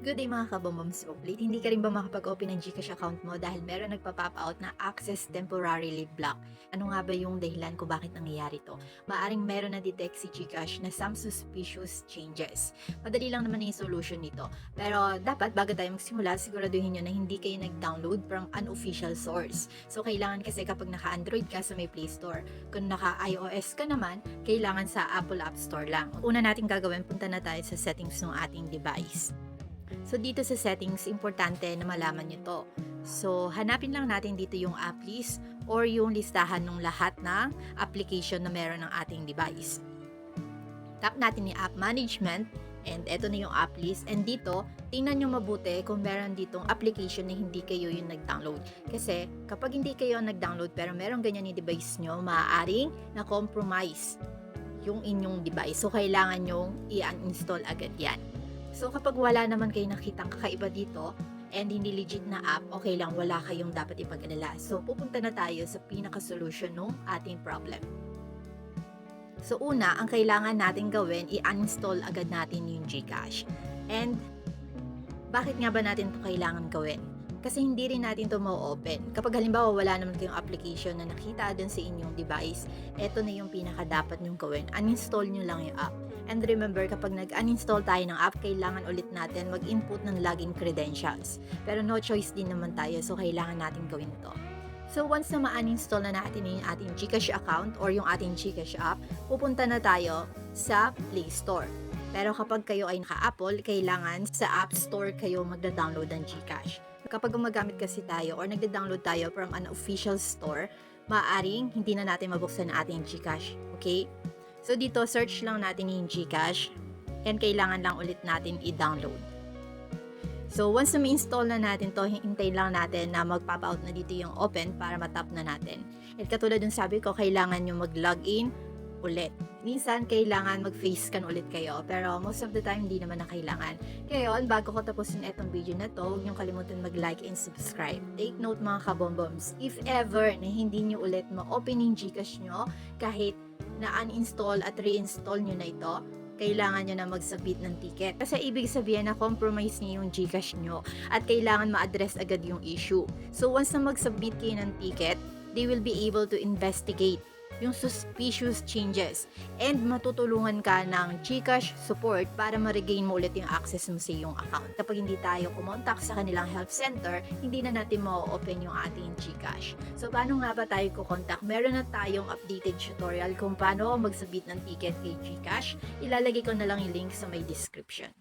Good day mga kabombams update. Hindi ka rin ba makapag-open ng GCash account mo dahil meron nagpa-pop out na access temporarily block? Ano nga ba yung dahilan kung bakit nangyayari to? Maaring meron na detect si GCash na some suspicious changes. Madali lang naman yung solution nito. Pero dapat bago tayo magsimula, siguraduhin nyo na hindi kayo nag-download from unofficial source. So kailangan kasi kapag naka-Android ka sa may Play Store. Kung naka-iOS ka naman, kailangan sa Apple App Store lang. Una natin gagawin, punta na tayo sa settings ng ating device. So, dito sa settings, importante na malaman nyo to. So, hanapin lang natin dito yung app list or yung listahan ng lahat ng application na meron ng ating device. Tap natin yung app management and eto na yung app list. And dito, tingnan nyo mabuti kung meron ditong application na hindi kayo yung nag-download. Kasi, kapag hindi kayo nag-download pero meron ganyan yung device nyo, maaaring na-compromise yung inyong device. So, kailangan nyo i-uninstall agad yan. So, kapag wala naman kayo nakitang kakaiba dito and hindi legit na app, okay lang, wala kayong dapat ipag-alala. So, pupunta na tayo sa pinaka-solution ng ating problem. So, una, ang kailangan natin gawin, i-uninstall agad natin yung GCash. And, bakit nga ba natin ito kailangan gawin? Kasi hindi rin natin ito ma-open. Kapag halimbawa wala naman kayong application na nakita dun sa inyong device, eto na yung pinaka-dapat nyong gawin. Uninstall nyo lang yung app. And remember, kapag nag-uninstall tayo ng app, kailangan ulit natin mag-input ng login credentials. Pero no choice din naman tayo, so kailangan natin gawin ito. So once na ma-uninstall na natin yung ating GCash account or yung ating GCash app, pupunta na tayo sa Play Store. Pero kapag kayo ay naka-Apple, kailangan sa App Store kayo magda-download ng GCash. Kapag gumagamit kasi tayo or nagda-download tayo from an official store, maaaring hindi na natin mabuksan ang ating GCash. Okay? So dito, search lang natin yung GCash and kailangan lang ulit natin i-download. So once na ma-install na natin to, hintayin lang natin na mag-pop out na dito yung open para matap na natin. At katulad ng sabi ko, kailangan nyo mag-login ulit. Minsan, kailangan mag-face scan ulit kayo. Pero most of the time, hindi naman na kailangan. Kaya bago ko tapusin itong video na to, huwag niyong kalimutan mag-like and subscribe. Take note mga kabomboms, if ever na hindi niyo ulit ma-open yung GCash nyo, kahit na-uninstall at reinstall nyo na ito, kailangan nyo na mag-submit ng ticket. Kasi ibig sabihin na compromise niyo yung GCash nyo at kailangan ma-address agad yung issue. So once na mag-submit kayo ng ticket, they will be able to investigate yung suspicious changes and matutulungan ka ng GCash support para ma-regain mo ulit yung access mo sa iyong account. Kapag hindi tayo kumontak sa kanilang help center, hindi na natin ma-open yung ating GCash. So, paano nga ba tayo kukontak? Meron na tayong updated tutorial kung paano mag-submit ng ticket kay GCash. Ilalagay ko na lang yung link sa may description.